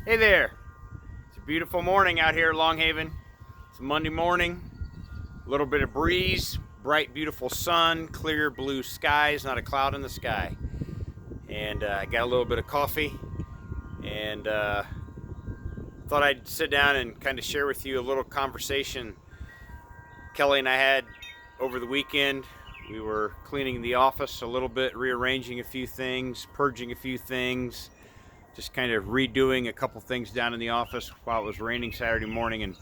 Hey there. It's a beautiful morning out here at Long Haven. It's a Monday morning, a little bit of breeze, bright, beautiful sun, clear blue skies, not a cloud in the sky. And I got a little bit of coffee and thought I'd sit down and kind of share with you a little conversation Kelly and I had over the weekend. We were cleaning the office a little bit, rearranging a few things, purging a few things, just kind of redoing a couple things down in the office while it was raining Saturday morning,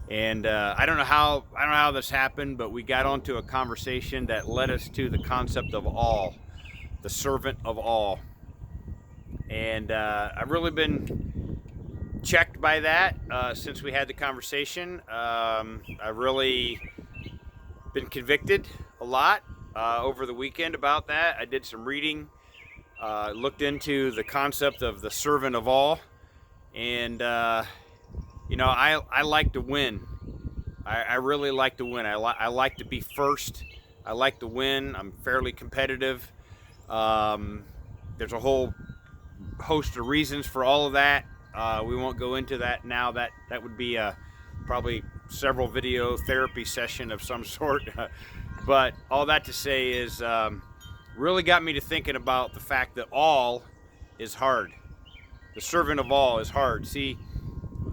and I don't know how this happened, but we got onto a conversation that led us to the concept of all, the servant of all, and I've really been checked by that since we had the conversation. I've really been convicted a lot over the weekend about that. I did some reading. Looked into the concept of the servant of all, and I like to win. I really like to win. I like to be first. I like to win. I'm fairly competitive. There's a whole host of reasons for all of that. We won't go into that now. That would be probably several video therapy session of some sort. But all that to say is really got me to thinking about the fact that all is hard. The servant of all is hard. See,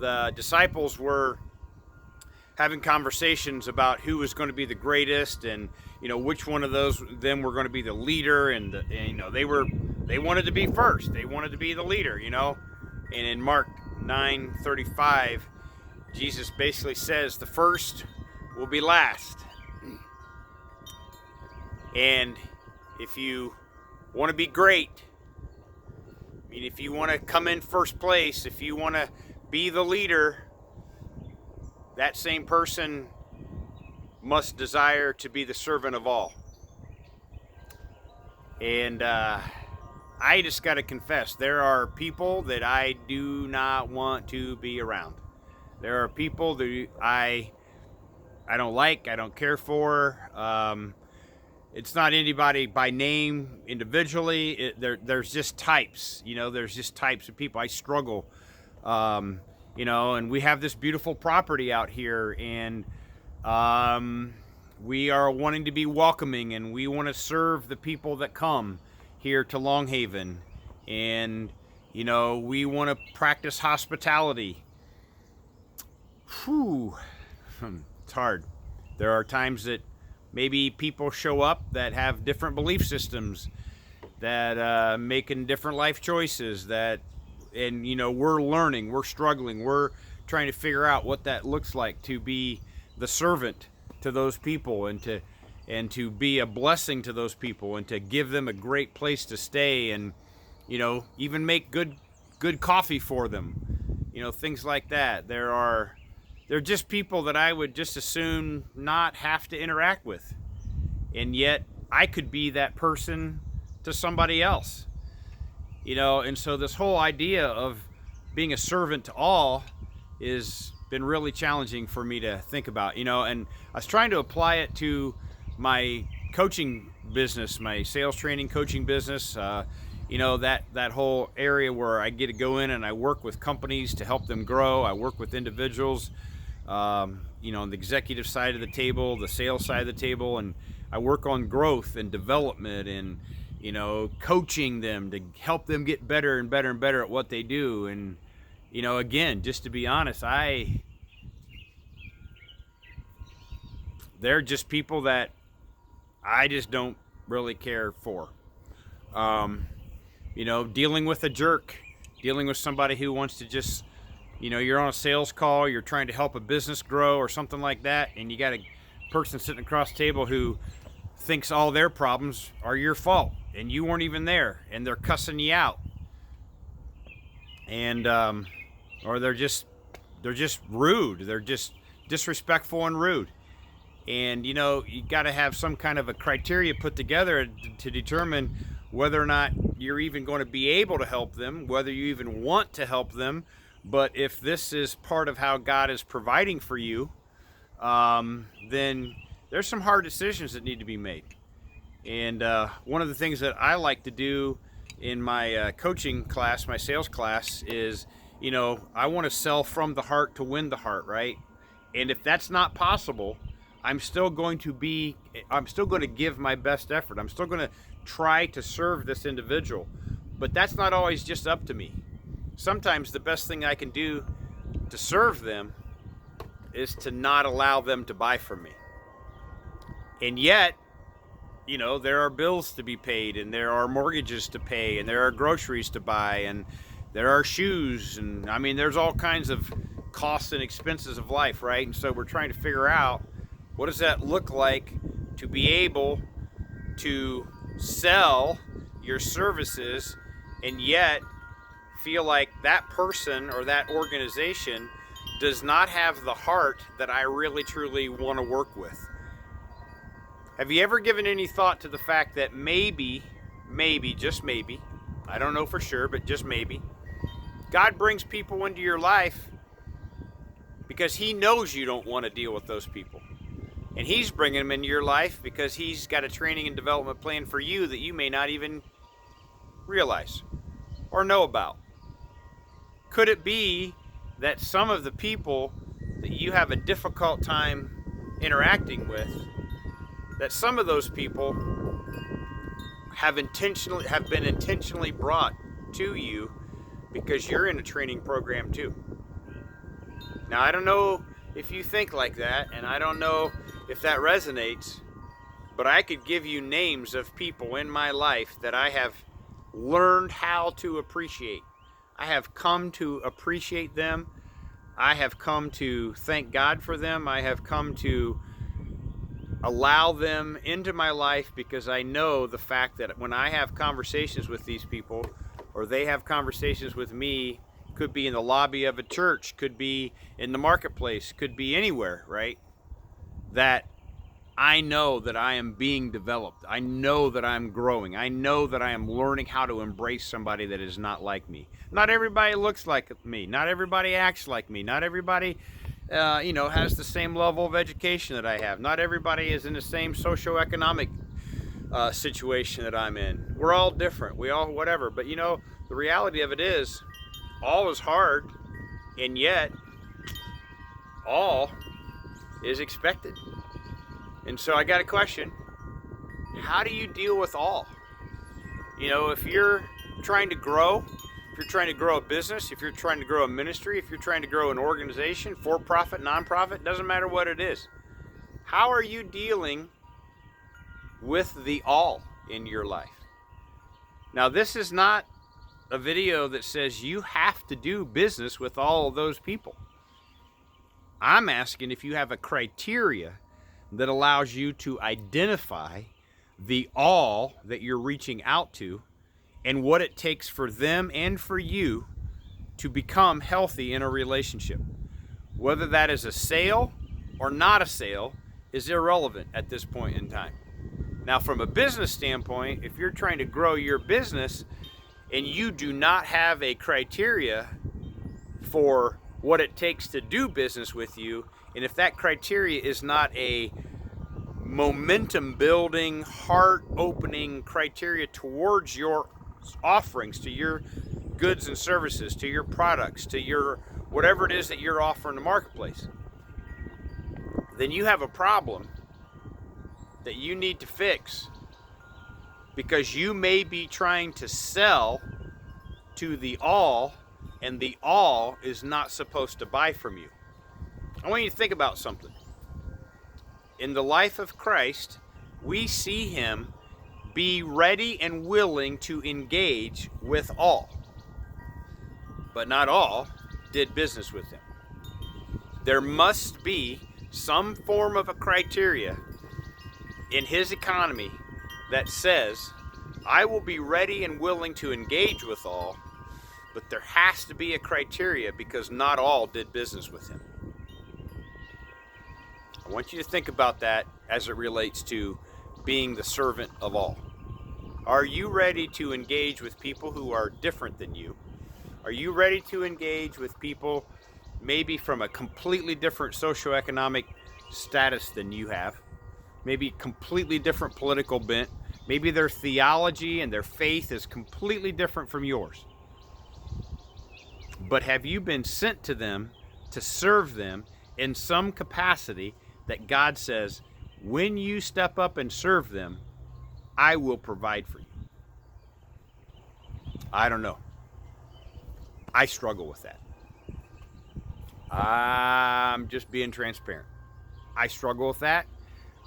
the disciples were having conversations about who was going to be the greatest, and which one of them were going to be the leader, and they wanted to be first. They wanted to be the leader, And in Mark 9:35, Jesus basically says the first will be last. And if you want to be great, if you want to come in first place, if you want to be the leader, that same person must desire to be the servant of all. And I just got to confess, there are people that I do not want to be around. There are people that I don't like, I don't care for. It's not anybody by name individually. There's just types, there's just types of people. I struggle, and we have this beautiful property out here, and we are wanting to be welcoming, and we want to serve the people that come here to Long Haven, and we want to practice hospitality. Whew, it's hard. There are times that maybe people show up that have different belief systems, that making different life choices, and we're learning, we're struggling, we're trying to figure out what that looks like to be the servant to those people, and to be a blessing to those people, and to give them a great place to stay, and even make good coffee for them, things like that. They're just people that I would just as soon not have to interact with. And yet I could be that person to somebody else. And so this whole idea of being a servant to all has been really challenging for me to think about, and I was trying to apply it to my coaching business, my sales training coaching business, that whole area where I get to go in and I work with companies to help them grow. I work with individuals, on the executive side of the table, the sales side of the table, and I work on growth and development, and coaching them to help them get better and better and better at what they do. And again, just to be honest, they're just people that I just don't really care for. Dealing with a jerk, dealing with somebody who wants to just, you're on a sales call, you're trying to help a business grow or something like that, and you got a person sitting across the table who thinks all their problems are your fault, and you weren't even there, and they're cussing you out, and or they're just rude, they're just disrespectful and rude. And you got to have some kind of a criteria put together to determine whether or not you're even going to be able to help them, whether you even want to help them. But if this is part of how God is providing for you, then there's some hard decisions that need to be made. And one of the things that I like to do in my coaching class, my sales class, is I want to sell from the heart to win the heart, right? And if that's not possible, I'm still going to give my best effort. I'm still going to try to serve this individual. But that's not always just up to me. Sometimes the best thing I can do to serve them is to not allow them to buy from me. And yet, there are bills to be paid, and there are mortgages to pay, and there are groceries to buy, and there are shoes, and there's all kinds of costs and expenses of life, right? And so we're trying to figure out, what does that look like to be able to sell your services and yet feel like that person or that organization does not have the heart that I really truly want to work with? Have you ever given any thought to the fact that maybe, just maybe, I don't know for sure, but just maybe, God brings people into your life because He knows you don't want to deal with those people. And He's bringing them into your life because He's got a training and development plan for you that you may not even realize or know about. Could it be that some of the people that you have a difficult time interacting with, that some of those people have been intentionally brought to you because you're in a training program too? Now, I don't know if you think like that, and I don't know if that resonates, but I could give you names of people in my life that I have learned how to appreciate. I have come to appreciate them. I have come to thank God for them. I have come to allow them into my life because I know the fact that when I have conversations with these people, or they have conversations with me, could be in the lobby of a church, could be in the marketplace, could be anywhere, right? That I know that I am being developed. I know that I'm growing. I know that I am learning how to embrace somebody that is not like me. Not everybody looks like me. Not everybody acts like me. Not everybody has the same level of education that I have. Not everybody is in the same socioeconomic situation that I'm in. We're all different. We all whatever. But the reality of it is, all is hard, and yet all is expected. And so I got a question. How do you deal with all? If you're trying to grow, if you're trying to grow a business, if you're trying to grow a ministry, if you're trying to grow an organization, for-profit, non-profit, doesn't matter what it is. How are you dealing with the all in your life? Now, this is not a video that says you have to do business with all of those people. I'm asking if you have a criteria that allows you to identify the all that you're reaching out to and what it takes for them and for you to become healthy in a relationship. Whether that is a sale or not a sale is irrelevant at this point in time. Now, from a business standpoint, if you're trying to grow your business and you do not have a criteria for what it takes to do business with you, and if that criteria is not a momentum building, heart opening criteria towards your offerings, to your goods and services, to your products, to your whatever it is that you're offering the marketplace, then you have a problem that you need to fix, because you may be trying to sell to the all, and the all is not supposed to buy from you. I want you to think about something. In the life of Christ, we see Him be ready and willing to engage with all. But not all did business with Him. There must be some form of a criteria in His economy that says, I will be ready and willing to engage with all, but there has to be a criteria, because not all did business with Him. I want you to think about that as it relates to being the servant of all. Are you ready to engage with people who are different than you? Are you ready to engage with people maybe from a completely different socioeconomic status than you have? Maybe completely different political bent. Maybe their theology and their faith is completely different from yours. but have you been sent to them to serve them in some capacity that God says, when you step up and serve them, I will provide for you? I don't know. I struggle with that. I'm just being transparent. I struggle with that.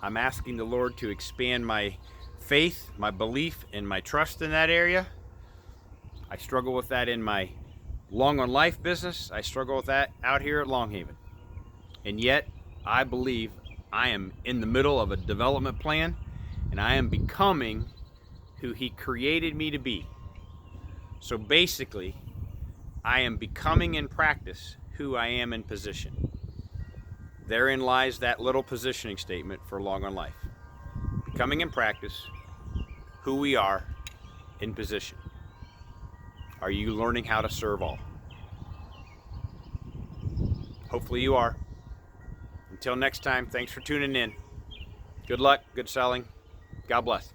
I'm asking the Lord to expand my faith, my belief, and my trust in that area. I struggle with that in my Long on Life business. I struggle with that out here at Long Haven. And yet, I believe I am in the middle of a development plan, and I am becoming who He created me to be. So basically, I am becoming in practice who I am in position. Therein lies that little positioning statement for Long on Life. Becoming in practice who we are in position. Are you learning how to serve all? Hopefully you are. Until next time, thanks for tuning in. Good luck, good selling. God bless.